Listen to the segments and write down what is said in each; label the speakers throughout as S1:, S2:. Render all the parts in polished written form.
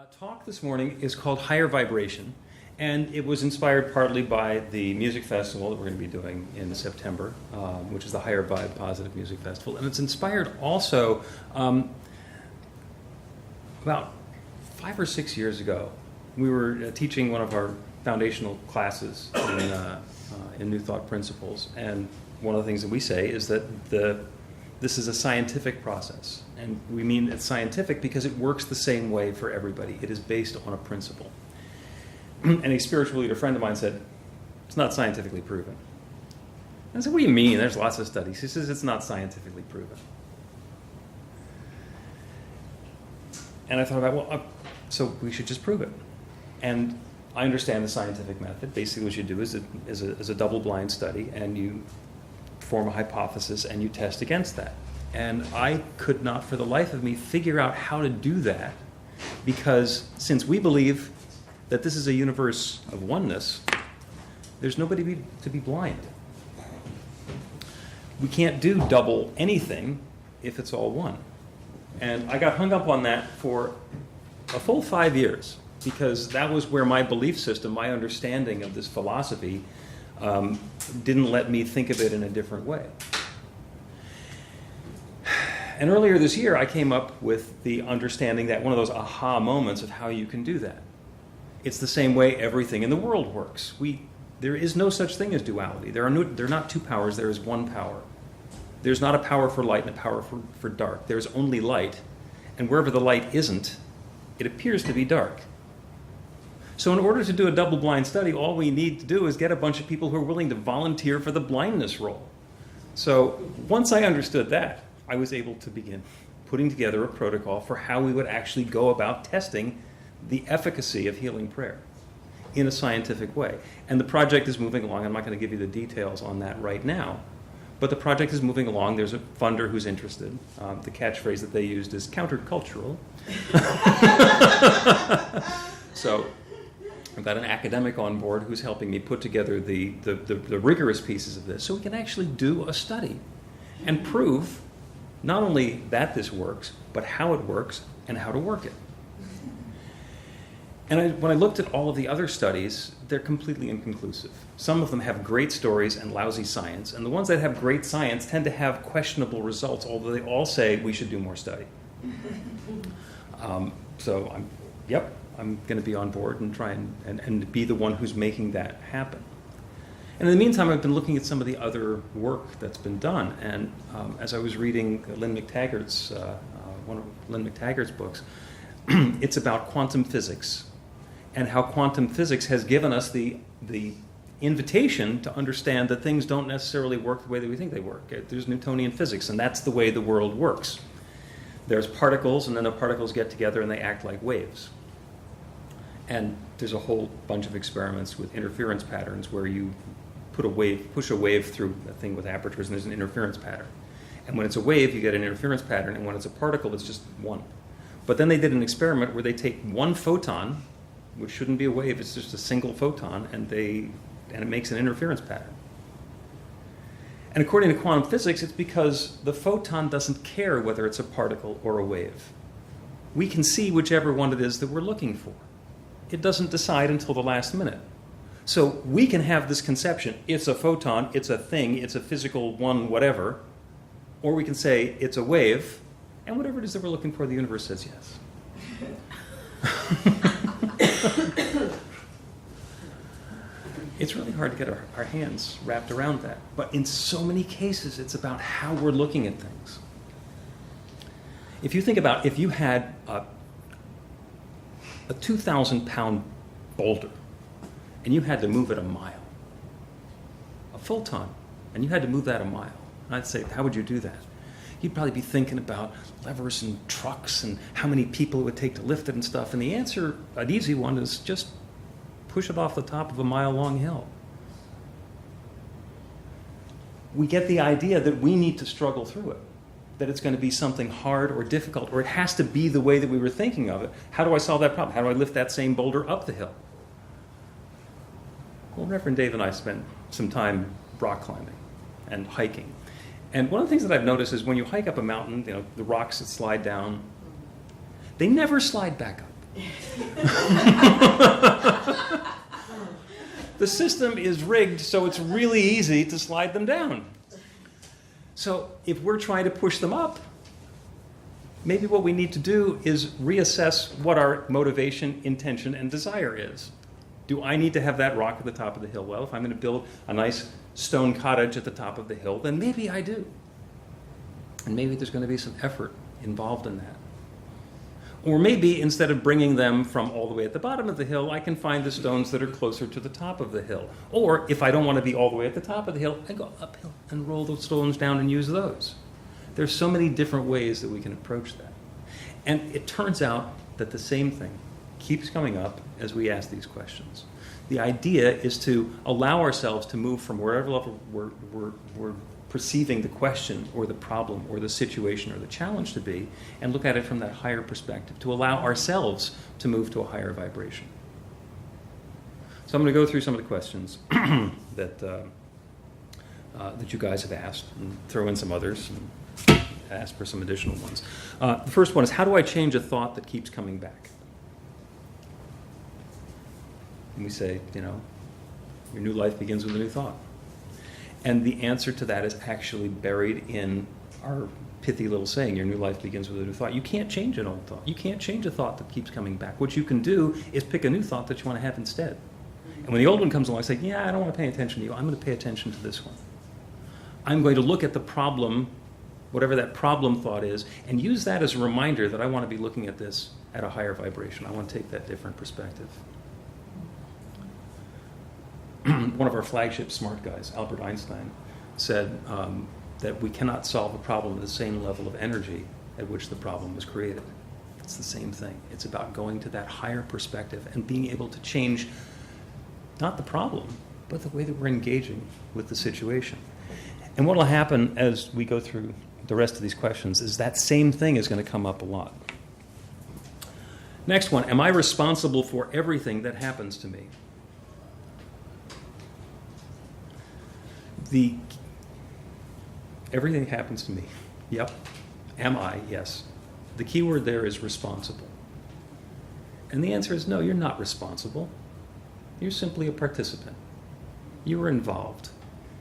S1: Talk this morning is called Higher Vibration, and it was inspired partly by the music festival that we're going to be doing in September, which is the Higher Vibe Positive Music Festival. And it's inspired also about 5 or 6 years ago. We were teaching one of our foundational classes in New Thought Principles, and one of the things that we say is that this is a scientific process. And we mean it's scientific because it works the same way for everybody. It is based on a principle. And a spiritual leader friend of mine said, it's not scientifically proven. And I said, what do you mean? There's lots of studies. He says, it's not scientifically proven. And I thought about, so we should just prove it. And I understand the scientific method. Basically what you do is a double-blind study, and you form a hypothesis and you test against that. And I could not for the life of me figure out how to do that, because since we believe that this is a universe of oneness, there's nobody to be blind. We can't do double anything if it's all one. And I got hung up on that for a full 5 years, because that was where my belief system, my understanding of this philosophy, didn't let me think of it in a different way. And earlier this year, I came up with the understanding that one of those aha moments of how you can do that. It's the same way everything in the world works. There is no such thing as duality. There are not two powers, there is one power. There's not a power for light and a power for dark. There's only light, and wherever the light isn't, it appears to be dark. So in order to do a double-blind study, all we need to do is get a bunch of people who are willing to volunteer for the blindness role. So once I understood that, I was able to begin putting together a protocol for how we would actually go about testing the efficacy of healing prayer in a scientific way. And the project is moving along. I'm not going to give you the details on that right now, but the project is moving along. There's a funder who's interested. The catchphrase that they used is countercultural. So I've got an academic on board who's helping me put together the rigorous pieces of this so we can actually do a study and prove not only that this works, but how it works and how to work it. And when I looked at all of the other studies, they're completely inconclusive. Some of them have great stories and lousy science, and the ones that have great science tend to have questionable results, although they all say we should do more study. So I'm going to be on board and try and be the one who's making that happen. And in the meantime, I've been looking at some of the other work that's been done. And as I was reading one of Lynn McTaggart's books, it's about quantum physics and how quantum physics has given us the invitation to understand that things don't necessarily work the way that we think they work. There's Newtonian physics, and that's the way the world works. There's particles, and then the particles get together and they act like waves. And there's a whole bunch of experiments with interference patterns where you push a wave through a thing with apertures, and there's an interference pattern. And when it's a wave, you get an interference pattern, and when it's a particle, it's just one. But then they did an experiment where they take one photon, which shouldn't be a wave, it's just a single photon, and it makes an interference pattern. And according to quantum physics, it's because the photon doesn't care whether it's a particle or a wave. We can see whichever one it is that we're looking for. It doesn't decide until the last minute. So we can have this conception, it's a photon, it's a thing, it's a physical one, whatever, or we can say it's a wave, and whatever it is that we're looking for, the universe says yes. It's really hard to get our hands wrapped around that. But in so many cases, it's about how we're looking at things. If you think about if you had a 2,000-pound boulder, and you had to move it a mile, a full ton, and you had to move that a mile, and I'd say, how would you do that? You'd probably be thinking about levers and trucks and how many people it would take to lift it and stuff, and the answer, an easy one, is just push it off the top of a mile-long hill. We get the idea that we need to struggle through it, that it's going to be something hard or difficult, or it has to be the way that we were thinking of it. How do I solve that problem? How do I lift that same boulder up the hill? Well, Reverend Dave and I spent some time rock climbing and hiking. And one of the things that I've noticed is when you hike up a mountain, the rocks that slide down, they never slide back up. The system is rigged so it's really easy to slide them down. So if we're trying to push them up, maybe what we need to do is reassess what our motivation, intention, and desire is. Do I need to have that rock at the top of the hill? Well, if I'm going to build a nice stone cottage at the top of the hill, then maybe I do. And maybe there's going to be some effort involved in that. Or maybe instead of bringing them from all the way at the bottom of the hill, I can find the stones that are closer to the top of the hill. Or if I don't want to be all the way at the top of the hill, I go uphill and roll those stones down and use those. There's so many different ways that we can approach that. And it turns out that the same thing keeps coming up as we ask these questions. The idea is to allow ourselves to move from wherever level we're perceiving the question or the problem or the situation or the challenge to be, and look at it from that higher perspective, to allow ourselves to move to a higher vibration. So I'm going to go through some of the questions that you guys have asked, and throw in some others, and ask for some additional ones. The first one is, how do I change a thought that keeps coming back? And we say, your new life begins with a new thought. And the answer to that is actually buried in our pithy little saying, your new life begins with a new thought. You can't change an old thought. You can't change a thought that keeps coming back. What you can do is pick a new thought that you want to have instead. And when the old one comes along, say, I don't want to pay attention to you. I'm going to pay attention to this one. I'm going to look at the problem, whatever that problem thought is, and use that as a reminder that I want to be looking at this at a higher vibration. I want to take that different perspective. One of our flagship smart guys, Albert Einstein, said that we cannot solve a problem at the same level of energy at which the problem was created. It's the same thing. It's about going to that higher perspective and being able to change not the problem, but the way that we're engaging with the situation. And what will happen as we go through the rest of these questions is that same thing is going to come up a lot. Next one, am I responsible for everything that happens to me? Everything happens to me. Yep. Am I? Yes. The key word there is responsible. And the answer is no, you're not responsible. You're simply a participant. You are involved.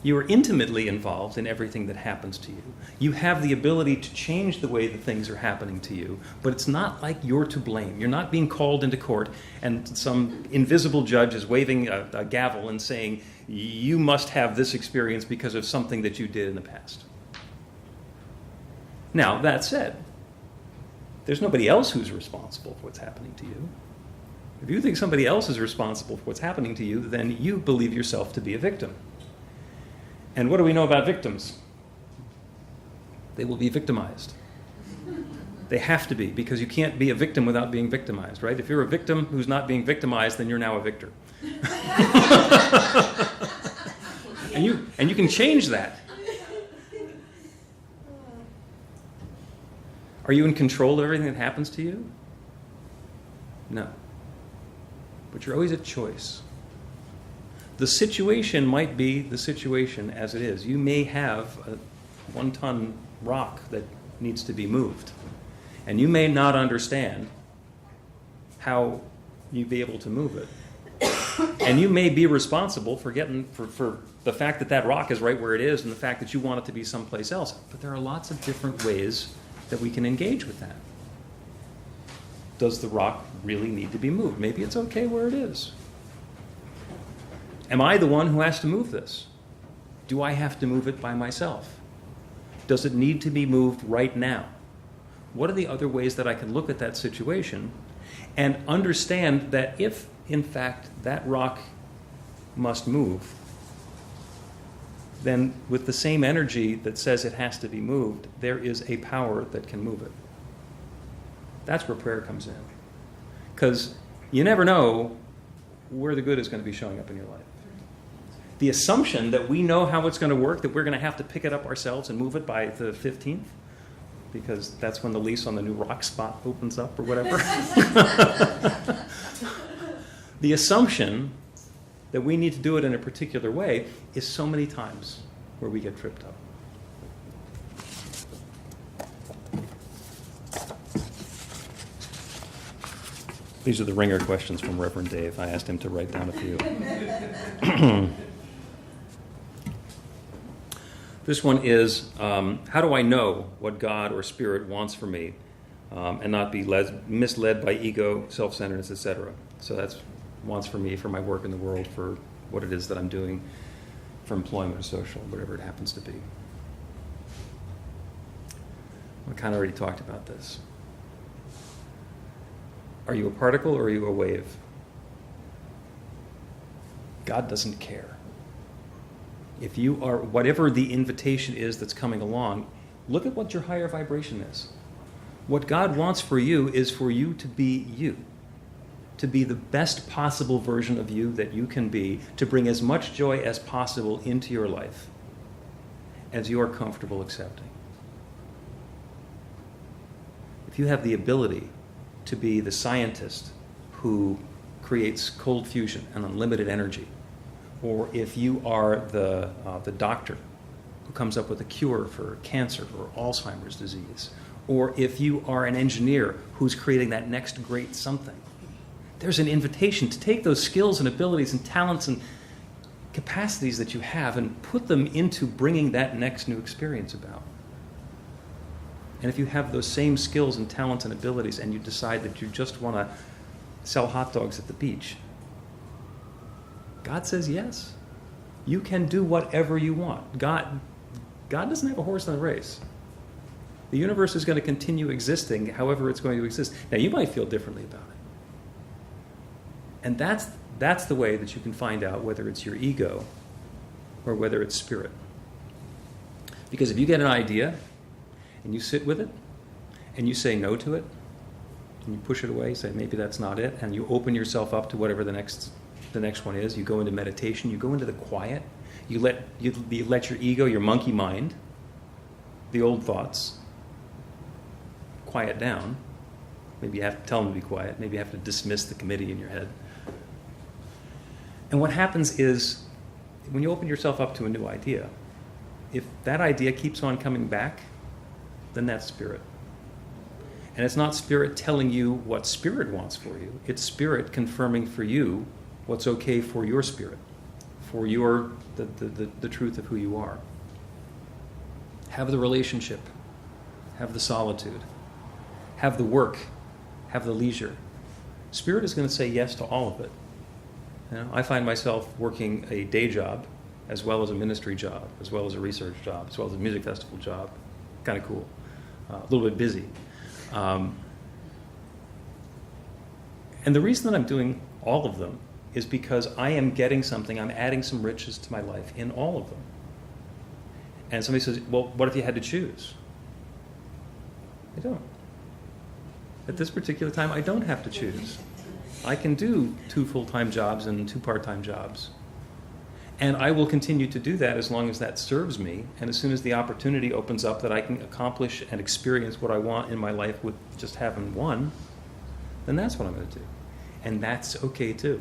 S1: You are intimately involved in everything that happens to you. You have the ability to change the way that things are happening to you, but it's not like you're to blame. You're not being called into court and some invisible judge is waving a gavel and saying, you must have this experience because of something that you did in the past. Now, that said, there's nobody else who's responsible for what's happening to you. If you think somebody else is responsible for what's happening to you, then you believe yourself to be a victim. And what do we know about victims? They will be victimized. They have to be, because you can't be a victim without being victimized, right? If you're a victim who's not being victimized, then you're now a victor. and you can change that. Are you in control of everything that happens to you? No. But you're always at choice. The situation might be the situation as it is. You may have a 1-ton rock that needs to be moved. And you may not understand how you'd be able to move it. And you may be responsible for the fact that that rock is right where it is and the fact that you want it to be someplace else. But there are lots of different ways that we can engage with that. Does the rock really need to be moved? Maybe it's okay where it is. Am I the one who has to move this? Do I have to move it by myself? Does it need to be moved right now? What are the other ways that I can look at that situation and understand that if, in fact, that rock must move, then with the same energy that says it has to be moved, there is a power that can move it. That's where prayer comes in. Because you never know where the good is going to be showing up in your life. The assumption that we know how it's going to work, that we're going to have to pick it up ourselves and move it by the 15th, because that's when the lease on the new rock spot opens up or whatever. The assumption that we need to do it in a particular way is so many times where we get tripped up. These are the ringer questions from Reverend Dave. I asked him to write down a few. This one is, how do I know what God or Spirit wants for me and not be misled by ego, self-centeredness, etc.? So that's wants for me, for my work in the world, for what it is that I'm doing for employment or social, whatever it happens to be. I kind of already talked about this. Are you a particle or are you a wave? God doesn't care. If you are, whatever the invitation is that's coming along, look at what your higher vibration is. What God wants for you is for you to be you, to be the best possible version of you that you can be, to bring as much joy as possible into your life as you are comfortable accepting. If you have the ability to be the scientist who creates cold fusion and unlimited energy, or if you are the doctor who comes up with a cure for cancer or Alzheimer's disease, or if you are an engineer who's creating that next great something, there's an invitation to take those skills and abilities and talents and capacities that you have and put them into bringing that next new experience about. And if you have those same skills and talents and abilities and you decide that you just want to sell hot dogs at the beach, God says yes. You can do whatever you want. God doesn't have a horse in the race. The universe is going to continue existing however it's going to exist. Now, you might feel differently about it. And that's the way that you can find out whether it's your ego or whether it's spirit. Because if you get an idea and you sit with it and you say no to it and you push it away, say maybe that's not it, and you open yourself up to whatever the next one is, you go into meditation, you go into the quiet, you let your ego, your monkey mind, the old thoughts, quiet down. Maybe you have to tell them to be quiet. Maybe you have to dismiss the committee in your head. And what happens is, when you open yourself up to a new idea, if that idea keeps on coming back, then that's spirit. And it's not spirit telling you what spirit wants for you. It's spirit confirming for you what's okay for your spirit, for the truth of who you are. Have the relationship, have the solitude, have the work, have the leisure. Spirit is going to say yes to all of it. You know, I find myself working a day job as well as a ministry job, as well as a research job, as well as a music festival job. Kind of cool. A little bit busy. And the reason that I'm doing all of them is because I am getting something, I'm adding some riches to my life in all of them. And somebody says, well, what if you had to choose? I don't. At this particular time, I don't have to choose. I can do 2 full-time jobs and 2 part-time jobs. And I will continue to do that as long as that serves me. And as soon as the opportunity opens up that I can accomplish and experience what I want in my life with just having one, then that's what I'm going to do. And that's okay too.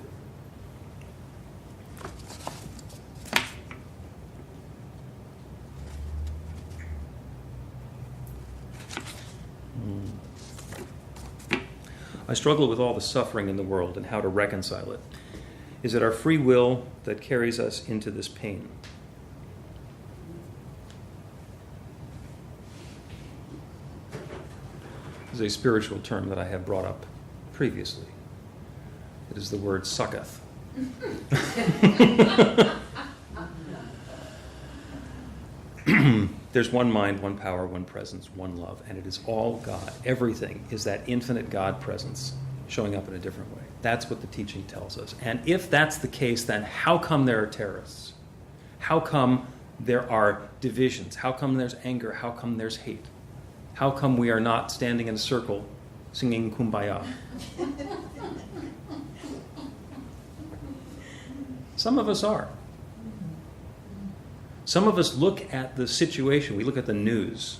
S1: I struggle with all the suffering in the world and how to reconcile it. Is it our free will that carries us into this pain? This is a spiritual term that I have brought up previously. It is the word Sukkoth. There's one mind, one power, one presence, one love, and it is all God. Everything is that infinite God presence showing up in a different way. That's what the teaching tells us. And if that's the case, then how come there are terrorists? How come there are divisions? How come there's anger? How come there's hate? How come we are not standing in a circle singing Kumbaya? Some of us are. Some of us look at the situation, we look at the news,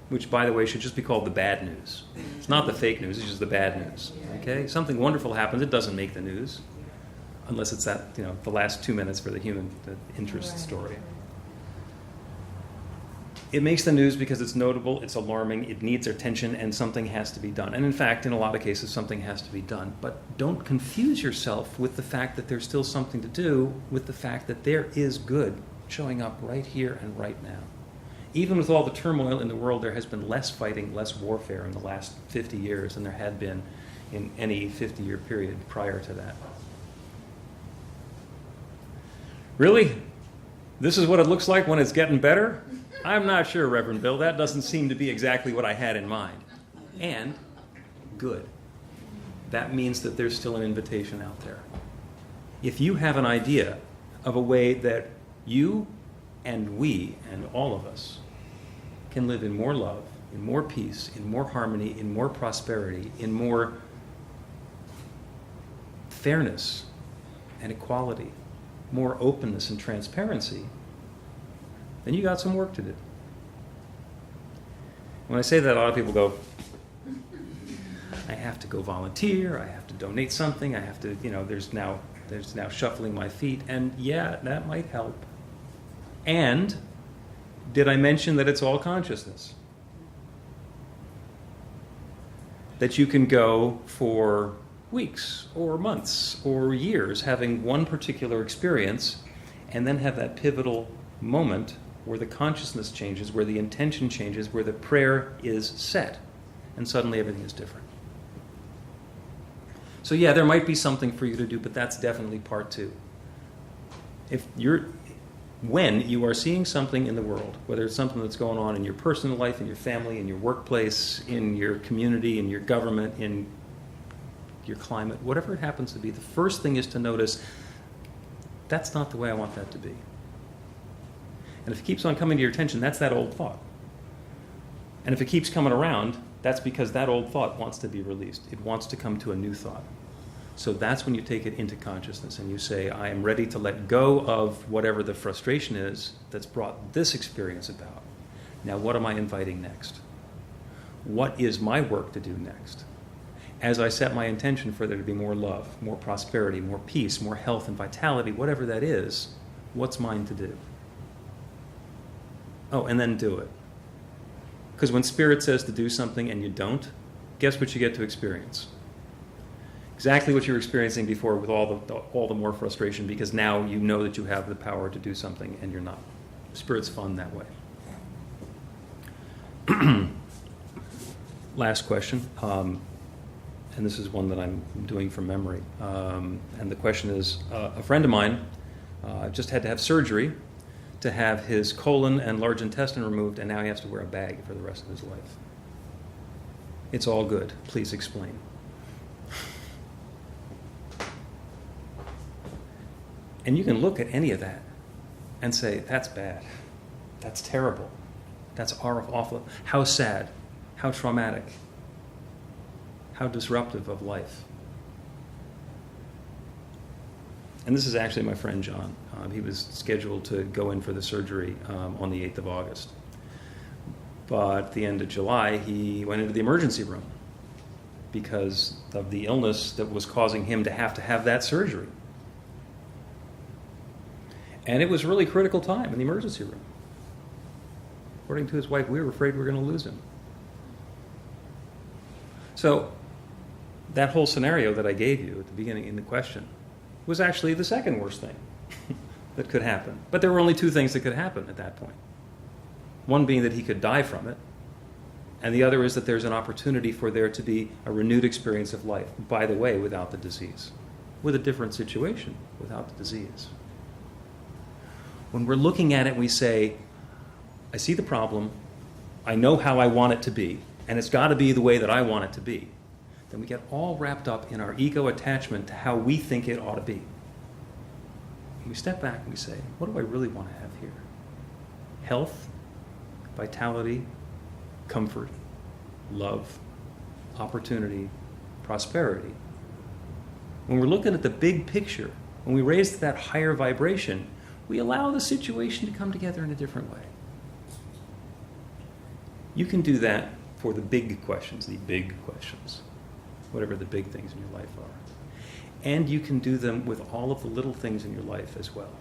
S1: which, by the way, should just be called the bad news. It's not the fake news, it's just the bad news. Okay? Something wonderful happens, it doesn't make the news, unless it's that, the last 2 minutes for the human interest story. It makes the news because it's notable, it's alarming, it needs attention, and something has to be done. And in fact, in a lot of cases, something has to be done. But don't confuse yourself with the fact that there's still something to do with the fact that there is good showing up right here and right now. Even with all the turmoil in the world, there has been less fighting, less warfare in the last 50 years than there had been in any 50-year period prior to that. Really? This is what it looks like when it's getting better? I'm not sure, Reverend Bill. That doesn't seem to be exactly what I had in mind. And good. That means that there's still an invitation out there. If you have an idea of a way that you and we and all of us can live in more love, in more peace, in more harmony, in more prosperity, in more fairness and equality, more openness and transparency, then you got some work to do. When I say that, a lot of people go, I have to go volunteer, I have to donate something, I have to, there's now shuffling my feet, and yeah, that might help. And did I mention that it's all consciousness? That you can go for weeks or months or years having one particular experience and then have that pivotal moment where the consciousness changes, where the intention changes, where the prayer is set, and suddenly everything is different. So yeah, there might be something for you to do, but that's definitely part two. When you are seeing something in the world, whether it's something that's going on in your personal life, in your family, in your workplace, in your community, in your government, in your climate, whatever it happens to be, the first thing is to notice, that's not the way I want that to be. And if it keeps on coming to your attention, that's that old thought. And if it keeps coming around, that's because that old thought wants to be released. It wants to come to a new thought. So that's when you take it into consciousness and you say, I am ready to let go of whatever the frustration is that's brought this experience about. Now, what am I inviting next? What is my work to do next? As I set my intention for there to be more love, more prosperity, more peace, more health and vitality, whatever that is, what's mine to do? Oh, and then do it. Because when Spirit says to do something and you don't, guess what you get to experience? Exactly what you were experiencing before with all the more frustration, because now you know that you have the power to do something and you're not. Spirit's fun that way. Last question, and this is one that I'm doing from memory. And the question is, a friend of mine just had to have surgery to have his colon and large intestine removed, and now he has to wear a bag for the rest of his life. It's all good. Please explain. And you can look at any of that and say, that's bad. That's terrible. That's awful. How sad. How traumatic. How disruptive of life. And this is actually my friend John. He was scheduled to go in for the surgery on the 8th of August. But at the end of July, he went into the emergency room because of the illness that was causing him to have that surgery. And it was a really critical time in the emergency room. According to his wife, we were afraid we were going to lose him. So that whole scenario that I gave you at the beginning in the question was actually the second worst thing that could happen. But there were only two things that could happen at that point. One being that he could die from it, and the other is that there's an opportunity for there to be a renewed experience of life, by the way, without the disease, with a different situation without the disease. When we're looking at it, we say, I see the problem, I know how I want it to be, and it's got to be the way that I want it to be. Then we get all wrapped up in our ego attachment to how we think it ought to be. And we step back and we say, what do I really want to have here? Health, vitality, comfort, love, opportunity, prosperity. When we're looking at the big picture, when we raise to that higher vibration, we allow the situation to come together in a different way. You can do that for the big questions, whatever the big things in your life are. And you can do them with all of the little things in your life as well.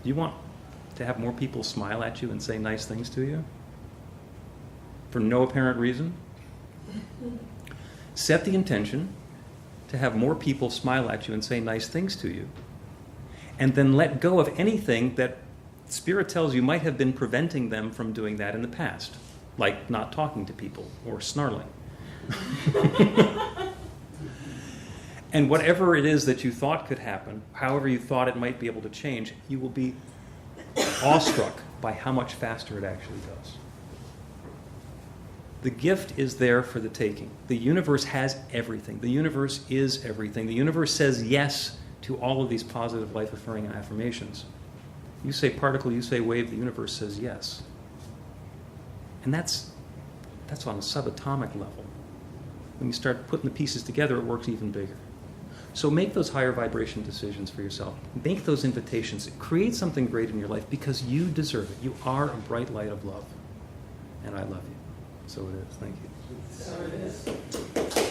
S1: You want to have more people smile at you and say nice things to you? For no apparent reason? Set the intention to have more people smile at you and say nice things to you. And then let go of anything that Spirit tells you might have been preventing them from doing that in the past, like not talking to people or snarling. And whatever it is that you thought could happen, however you thought it might be able to change, you will be awestruck by how much faster it actually does. The gift is there for the taking. The universe has everything. The universe is everything. The universe says yes to all of these positive life-affirming affirmations. You say particle, you say wave, the universe says yes. And that's on a subatomic level. When you start putting the pieces together, it works even bigger. So make those higher vibration decisions for yourself. Make those invitations. Create something great in your life because you deserve it. You are a bright light of love. And I love you. So it is. Thank you.
S2: So it is.